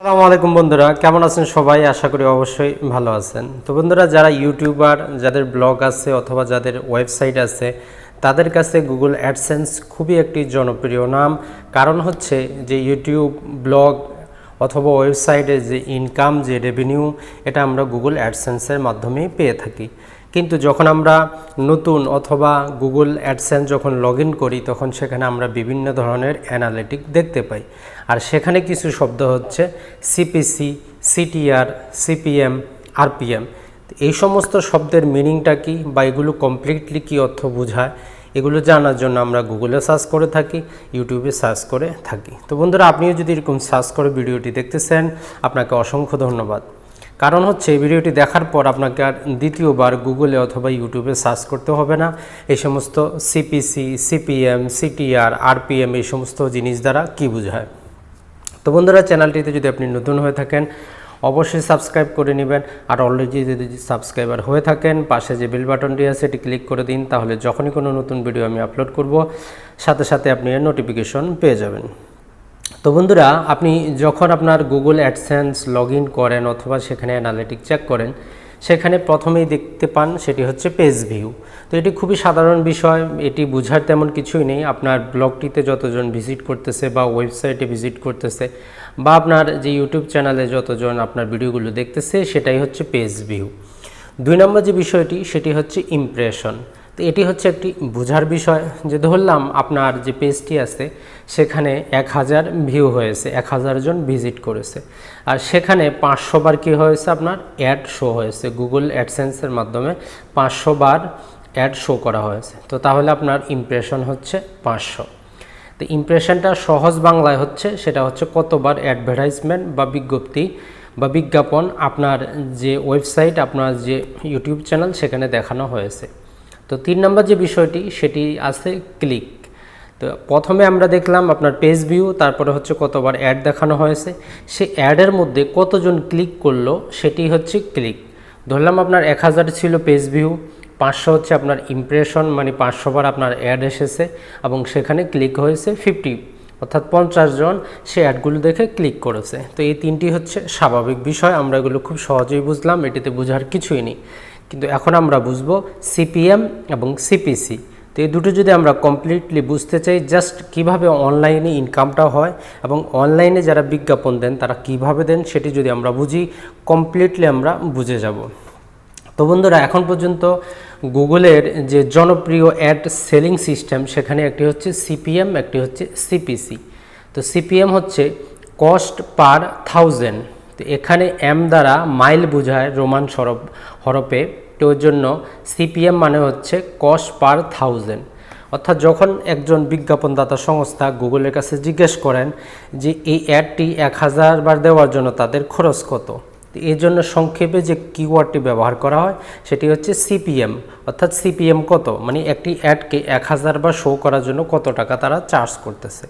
আসসালামু আলাইকুম বন্ধুরা, কেমন আছেন সবাই? আশা করি অবশ্যই ভালো আছেন। তো বন্ধুরা, যারা ইউটিউবার, যাদের ব্লগ আছে অথবা যাদের ওয়েবসাইট আছে, তাদের কাছে গুগল অ্যাডসেন্স খুবই একটি জনপ্রিয় নাম। কারণ হচ্ছে যে ইউটিউব, ব্লগ অথবা ওয়েবসাইটে যে ইনকাম, যে রেভিনিউ, এটা আমরা গুগল অ্যাডসেন্সের মাধ্যমেই পেয়ে থাকি। কিন্তু যখন আমরা নতুন অথবা গুগল অ্যাডসেন্স যখন লগ ইন করি, তখন সেখানে আমরা বিভিন্ন ধরনের অ্যানালিটিক দেখতে পাই। আর সেখানে কিছু শব্দ হচ্ছে সিপিসি, সিটিআর, সিপিএম, আরপিএম। এই সমস্ত শব্দের মিনিংটা কি বা এগুলো কমপ্লিটলি কী অর্থ বোঝায়, এগুলো জানার জন্য আমরা গুগলে সার্চ করে থাকি, ইউটিউবে সার্চ করে থাকি। তো বন্ধুরা, আপনিও যদি এরকম সার্চ করে ভিডিওটি দেখতেছেন, আপনাকে অসংখ্য ধন্যবাদ। কারণ হচ্ছে এই ভিডিওটি দেখার পর আপনাকে আর দ্বিতীয়বার গুগলে অথবা ইউটিউবে সার্চ করতে হবে না এই সমস্ত সিপিসি, সিপিএম, সিটিআর, আরপিএম এই সমস্ত জিনিস দ্বারা কী বোঝায়। তো বন্ধুরা, চ্যানেলটিতে যদি আপনি নতুন হয়ে থাকেন অবশ্যই সাবস্ক্রাইব করে নেবেন। আর অলরেডি যদি সাবস্ক্রাইবার হয়ে থাকেন, পাশে যে বেল বাটনটি আছে এটি ক্লিক করে দিন, তাহলে যখনই কোনো নতুন ভিডিও আমি আপলোড করব সাথে সাথে আপনি এর নোটিফিকেশন পেয়ে যাবেন। তো বন্ধুরা, আপনি যখন আপনার গুগল অ্যাডসেন্স লগ ইন করেন অথবা সেখানে অ্যানালিটিক চেক করেন, সেখানে প্রথমেই দেখতে পান সেটি হচ্ছে পেজ ভিউ। তো এটি খুবই সাধারণ বিষয়, এটি বোঝার তেমন কিছুই নেই। আপনার ব্লগটিতে যতজন ভিজিট করতেছে বা ওয়েবসাইটে ভিজিট করতেছে বা আপনার যে ইউটিউব চ্যানেলে যতজন আপনার ভিডিওগুলো দেখতেছে, সেটাই হচ্ছে পেজ ভিউ। 2 নম্বর যে বিষয়টি সেটি হচ্ছে ইমপ্রেশন। তো এটি হচ্ছে একটি বোঝার বিষয়, যে ধরলাম আপনার যে পেজটি আছে সেখানে 1000 ভিউ হয়েছে, 1000 জন ভিজিট করেছে, আর সেখানে 500 বার কী হয়েছে, আপনার অ্যাড শো হয়েছে। গুগল অ্যাডসেন্সের মাধ্যমে 500 বার অ্যাড শো করা হয়েছে। তো তাহলে আপনার ইমপ্রেশন হচ্ছে 500। তো ইমপ্রেশনটা সহজ বাংলায় হচ্ছে, সেটা হচ্ছে কতবার অ্যাডভার্টাইজমেন্ট বা বিজ্ঞপ্তি বা বিজ্ঞাপন আপনার যে ওয়েবসাইট, আপনার যে ইউটিউব চ্যানেল সেখানে দেখানো হয়েছে। তো 3 নম্বর যে বিষয়টি সেটি আছে ক্লিক। তো প্রথমে আমরা দেখলাম আপনার পেজ ভিউ, তারপরে হচ্ছে কতবার অ্যাড দেখানো হয়েছে, সেই অ্যাডের মধ্যে কতজন ক্লিক করলো সেটি হচ্ছে ক্লিক। ধরলাম আপনার 1000 ছিল পেজ ভিউ, 500 হচ্ছে আপনার ইমপ্রেশন, মানে 500 বার আপনার অ্যাড এসেছে এবং সেখানে ক্লিক হয়েছে 50, অর্থাৎ 50 জন সে অ্যাডগুলো দেখে ক্লিক করেছে। তো এই 3টি হচ্ছে স্বাভাবিক বিষয়, আমরা এগুলো খুব সহজেই বুঝলাম, এটিতে বোঝার কিছুই নেই। কিন্তু এখন আমরা বুঝবো সিপিএম এবং সিপিসি। তো এই দুটো যদি আমরা কমপ্লিটলি বুঝতে চাই, জাস্ট কিভাবে অনলাইনে ইনকামটা হয় এবং অনলাইনে যারা বিজ্ঞাপন দেন তারা কিভাবে দেন, সেটি যদি আমরা বুঝি, কমপ্লিটলি আমরা বুঝে যাব। তো বন্ধুরা, এখন পর্যন্ত গুগলের যে জনপ্রিয় অ্যাড সেলিং সিস্টেম, সেখানে একটি হচ্ছে সিপিএম, একটি হচ্ছে সিপিসি। তো সিপিএম হচ্ছে কস্ট পার 1000। তো এখানে এম দ্বারা মাইল বোঝায় রোমান হরফে। তো ওই জন্য সিপিএম মানে হচ্ছে কস্ট পার 1000। অর্থাৎ যখন একজন বিজ্ঞাপনদাতা সংস্থা গুগলের কাছে জিজ্ঞেস করেন যে এই অ্যাডটি 1000 বার দেওয়ার জন্য তাদের খরচ কত, এই জন্য সংক্ষেপে যে কিওয়ার্ডটি ব্যবহার করা হয় সেটি হচ্ছে সিপিএম। অর্থাৎ সিপিএম কত, মানে একটি অ্যাডকে 1000 বার শো করার জন্য কত টাকা তারা চার্জ করতেছে।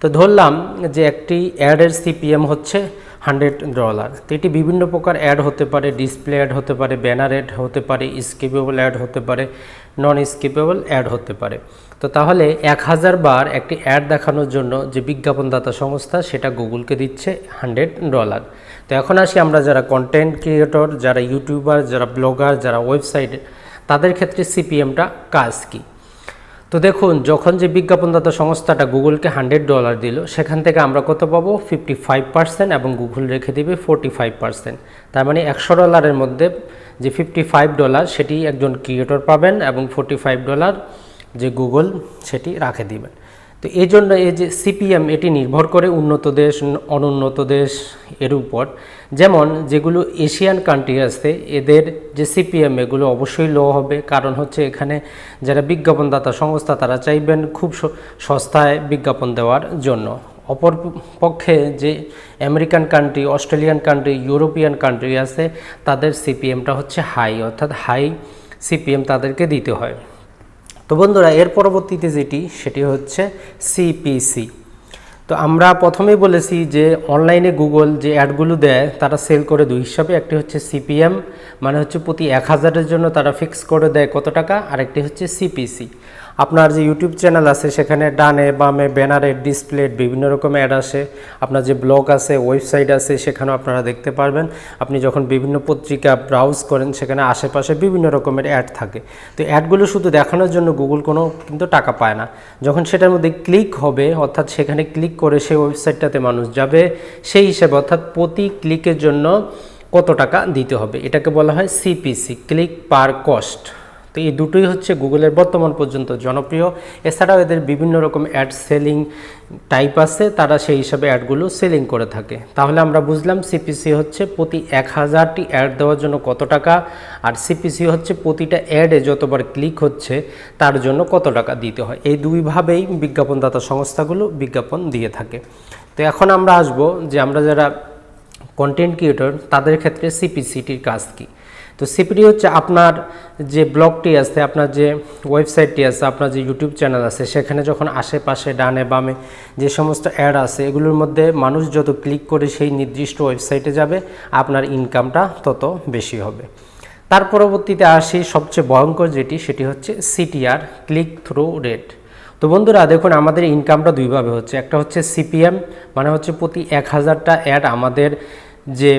তো ধরলাম যে একটি অ্যাডের সিপিএম হচ্ছে $100। তো এটি বিভিন্ন প্রকার অ্যাড হতে পারে, ডিসপ্লে অ্যাড হতে পারে, ব্যানার অ্যাড হতে পারে, স্কিপেবল অ্যাড হতে পারে, নন স্কিপেবল অ্যাড হতে পারে। তো তাহলে 1000 বার একটি অ্যাড দেখানোর জন্য যে বিজ্ঞাপনদাতা সংস্থা সেটা গুগলকে দিচ্ছে $100। তো এখন আসি আমরা যারা কন্টেন্ট ক্রিয়েটর, যারা ইউটিউবার, যারা ব্লগার, যারা ওয়েবসাইটে, তাদের ক্ষেত্রে সিপিএমটা কাজ কি। তো দেখুন, যখন যে বিজ্ঞাপনদাতা সংস্থাটা গুগলকে $100 দিল, সেখান থেকে আমরা কত পাবো, 55%, এবং গুগল রেখে দেবে 45%। তার মানে $100 মধ্যে যে $55 সেটি একজন ক্রিয়েটর পাবেন এবং $45 যে গুগল সেটি রাখে দিবেন। তো এই জন্য এই যে সিপিএম, এটি নির্ভর করে উন্নত দেশ, অনুন্নত দেশ এর উপর। যেমন যেগুলো এশিয়ান কান্ট্রি আছে, এদের যে সিপিএম এগুলো অবশ্যই লো হবে, কারণ হচ্ছে এখানে যারা বিজ্ঞাপনদাতা সংস্থা তারা চাইবেন খুব সস্তায় বিজ্ঞাপন দেওয়ার জন্য। অপর পক্ষে যে American country, Australian country, European country আছে, তাদের সিপিএমটা হচ্ছে হাই, অর্থাৎ হাই সিপিএম তাদেরকে দিতে হয়। তো বন্ধুরা, এর পরবর্তীতে যেটি সেটি হচ্ছে সিপিসি। তো আমরা প্রথমেই বলেছি যে অনলাইনে গুগল যে অ্যাডগুলো দেয় তারা সেল করে 2 হিসাবে। একটি হচ্ছে সিপিএম, মানে হচ্ছে প্রতি 1000-এর জন্য তারা ফিক্স করে দেয় কত টাকা, আর একটি হচ্ছে সিপিসি। আপনার যে ইউটিউব চ্যানেল আছে সেখানে ডানে বামে ব্যানারে ডিসপ্লে বিভিন্ন রকম অ্যাড আসে। আপনার যে ব্লগ আছে ওয়েবসাইট আছে সেখানেও আপনারা দেখতে পারবেন। আপনি যখন বিভিন্ন পত্রিকা ব্রাউজ করেন সেখানে আশেপাশে বিভিন্ন রকমের অ্যাড থাকে। তো অ্যাডগুলো শুধু দেখানোর জন্য গুগল কোনো কিন্তু টাকা পায় না। যখন সেটার মধ্যে ক্লিক হবে অর্থাৎ সেখানে ক্লিক করে সেই ওয়েবসাইটটাতে মানুষ যাবে, সেই হিসেবে অর্থাৎ প্রতি ক্লিকের জন্য কত টাকা দিতে হবে, এটাকে বলা হয় সিপিসি, ক্লিক পার কস্ট। তো এই দুটোই হচ্ছে গুগলের বর্তমান পর্যন্ত জনপ্রিয়। এছাড়াও এদের বিভিন্ন রকম অ্যাড সেলিং টাইপ আছে, তারা সেই হিসাবে অ্যাডগুলো সেলিং করে থাকে। তাহলে আমরা বুঝলাম সিপিসি হচ্ছে প্রতি 1000টি অ্যাড দেওয়ার জন্য কত টাকা, আর সিপিসি হচ্ছে প্রতিটা অ্যাডে যতবার ক্লিক হচ্ছে তার জন্য কত টাকা দিতে হয়। এই দুইভাবেই বিজ্ঞাপনদাতা সংস্থাগুলো বিজ্ঞাপন দিয়ে থাকে। তো এখন আমরা আসব যে আমরা যারা কন্টেন্ট ক্রিয়েটর তাদের ক্ষেত্রে সিপিসিটির কাজ কী। তো সিপিটি হচ্ছে আপনার যে ব্লগটি আছে, আপনার যে ওয়েবসাইটটি আছে, আপনার যে ইউটিউব চ্যানেল আছে, সেখানে যখন আশেপাশে ডানে বামে যে সমস্ত অ্যাড আছে এগুলোর মধ্যে মানুষ যত ক্লিক করে সেই নির্দিষ্ট ওয়েবসাইটে যাবে, আপনার ইনকামটা তত বেশি হবে। তার পরবর্তীতে আসি সবচেয়ে ভয়ঙ্কর যেটি, সেটি হচ্ছে সিটিআর, ক্লিক থ্রু রেট। তো বন্ধুরা দেখুন, আমাদের ইনকামটা দুইভাবে হচ্ছে। একটা হচ্ছে সিপিএম, মানে হচ্ছে প্রতি 1000টা অ্যাড আমাদের যে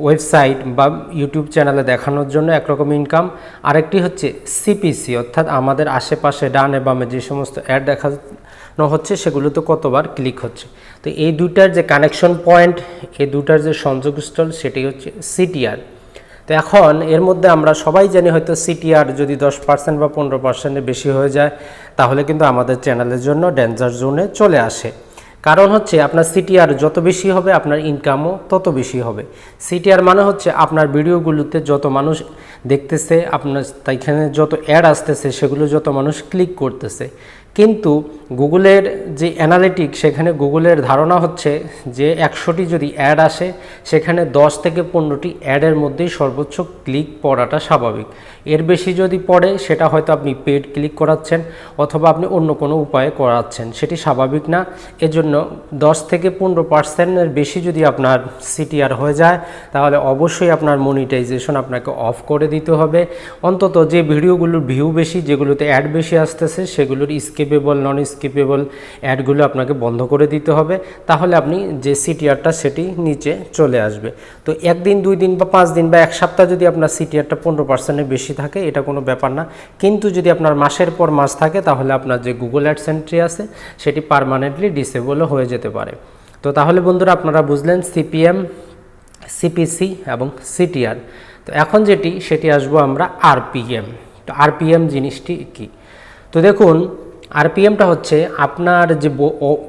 ওয়েবসাইট বা ইউটিউব চ্যানেলে দেখানোর জন্য একরকম ইনকাম। আরেকটি হচ্ছে সিপিসি, অর্থাৎ আমাদের আশেপাশে ডানে বামে যে সমস্ত অ্যাড দেখানো হচ্ছে সেগুলোতে কতবার ক্লিক হচ্ছে। তো এই দুটার যে কানেকশন পয়েন্ট, এই দুটার যে সংযোগস্থল, সেটি হচ্ছে সিটিআর। তো এখন এর মধ্যে আমরা সবাই জানি হয়তো সিটিআর যদি 10% বা 15%-এর বেশি হয়ে যায় তাহলে কিন্তু আমাদের চ্যানেলের জন্য ডেঞ্জার জোনে চলে আসে। কারণ হচ্ছে আপনার সিটিআর যত বেশি হবে আপনার ইনকামও তত বেশি হবে। সিটিআর মানে হচ্ছে আপনার ভিডিওগুলোতে যত মানুষ দেখতেছে, আপনার তাইখানে যত অ্যাড আসতেছে সেগুলো যত মানুষ ক্লিক করতেছে। কিন্তু গুগলের যে অ্যানালিটিক, সেখানে গুগলের ধারণা হচ্ছে যে 100টি যদি অ্যাড আসে সেখানে 10 থেকে 15টি অ্যাডের মধ্যেই সর্বোচ্চ ক্লিক পড়াটা স্বাভাবিক। এর বেশি যদি পড়ে সেটা হয়তো আপনি পেড ক্লিক করাচ্ছেন অথবা আপনি অন্য কোনো উপায়ে করাচ্ছেন, সেটি স্বাভাবিক না। এজন্য 10 থেকে 15%-এর বেশি যদি আপনার সিটিআর হয়ে যায় তাহলে অবশ্যই আপনার মনিটাইজেশন আপনাকে অফ করে দিতে হবে। অন্তত যে ভিডিওগুলোর ভিউ বেশি, যেগুলোতে অ্যাড বেশি আসতেছে সেগুলোর স্কিপেবল নন স্কিপেবল অ্যাডগুলো আপনাকে বন্ধ করে দিতে হবে। তাহলে আপনি যে সিটিআরটা সেটি নিচে চলে আসবে। তো একদিন 2 দিন বা 5 দিন বা 1 সপ্তাহ যদি আপনার সিটিআরটা 15%-এর বেশি থাকে এটা কোনো ব্যাপার না। কিন্তু যদি আপনার মাসের পর মাস থাকে তাহলে আপনার যে গুগল অ্যাডসেন্সটি আছে সেটি পার্মানেন্টলি ডিসেবলও হয়ে যেতে পারে। তো তাহলে বন্ধুরা আপনারা বুঝলেন সিপিএম, সিপিসি এবং সিটিআর। তো এখন সেটি আসবো আমরা আরপিএম। তো আরপিএম জিনিসটি কি? তো দেখুন, আরপিএমটা হচ্ছে আপনার যে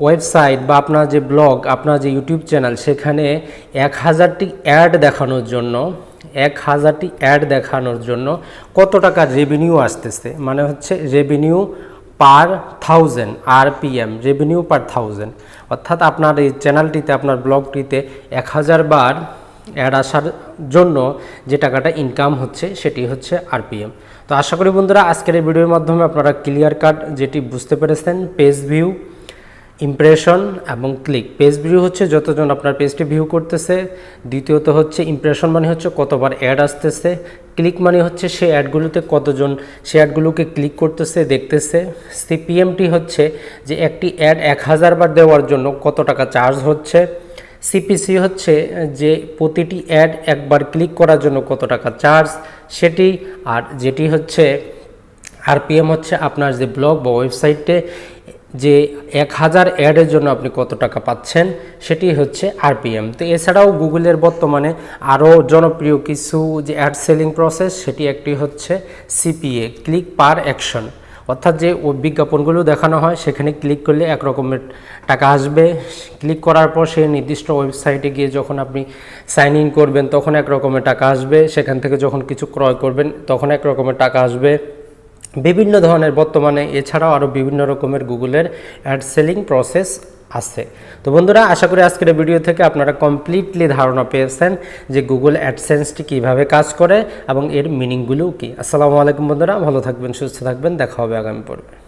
ওয়েবসাইট বা আপনার যে ব্লগ, আপনার যে ইউটিউব চ্যানেল, সেখানে 1000টি অ্যাড দেখানোর জন্য কত টাকা রেভিনিউ আসতেছে, মানে হচ্ছে রেভিনিউ পার 1000, আরপিএম, রেভিনিউ পার 1000। অর্থাৎ আপনার এই চ্যানেলটিতে, আপনার ব্লগটিতে 1000 বার অ্যাড আসার জন্য যে টাকাটা ইনকাম হচ্ছে সেটি হচ্ছে আরপিএম। তো আশা করি বন্ধুরা আজকের এই ভিডিওর মাধ্যমে আপনারা ক্লিয়ার কাট যেটি বুঝতে পেরেছেন। পেজ ভিউ, ইমপ্রেশন এবং ক্লিক। পেজ ভিউ হচ্ছে যতজন আপনার পেজটি ভিউ করতেছে, দ্বিতীয়ত হচ্ছে ইমপ্রেশন মানে হচ্ছে কতবার অ্যাড আসতেছে, ক্লিক মানে হচ্ছে সেই অ্যাডগুলোতে কতজন সেই অ্যাডগুলোকে ক্লিক করতেছে, দেখতেছে। সিপিএমটি হচ্ছে যে একটি অ্যাড 1000 বার দেওয়ার জন্য কত টাকা চার্জ হচ্ছে। সিপিসি হচ্ছে যে প্রতিটি অ্যাড একবার ক্লিক করার জন্য কত টাকা চার্জ সেটি। আর যেটি হচ্ছে আরপিএম হচ্ছে আপনার যে ব্লগ বা ওয়েবসাইটে যে 1000 অ্যাডের জন্য আপনি কত টাকা পাচ্ছেন সেটি হচ্ছে আরপিএম। তো এছাড়াও গুগলের বর্তমানে আরও জনপ্রিয় কিছু যে অ্যাড সেলিং প্রসেস, সেটি একটি হচ্ছে সিপিএ, ক্লিক পার অ্যাকশন। অর্থাৎ যে বিজ্ঞাপনগুলো দেখানো হয় সেখানে ক্লিক করলে এক রকমের টাকা আসবে, ক্লিক করার পর সেই নির্দিষ্ট ওয়েবসাইটে গিয়ে যখন আপনি সাইন ইন করবেন তখন এক রকমের টাকা আসবে, সেখান থেকে যখন কিছু ক্রয় করবেন তখন এক রকমের টাকা আসবে। বিভিন্ন ধরনের বর্তমানে এছাড়াও আরও বিভিন্ন রকমের গুগলের অ্যাড সেলিং প্রসেস আছে। তো বন্ধুরা আশা করি আজকের ভিডিও থেকে আপনারা কমপ্লিটলি ধারণা পেয়েছেন যে গুগল অ্যাডসেন্সটি কীভাবে কাজ করে এবং এর মিনিংগুলোও কী। আসসালামু আলাইকুম বন্ধুরা, ভালো থাকবেন, সুস্থ থাকবেন, দেখা হবে আগামী পর্বে।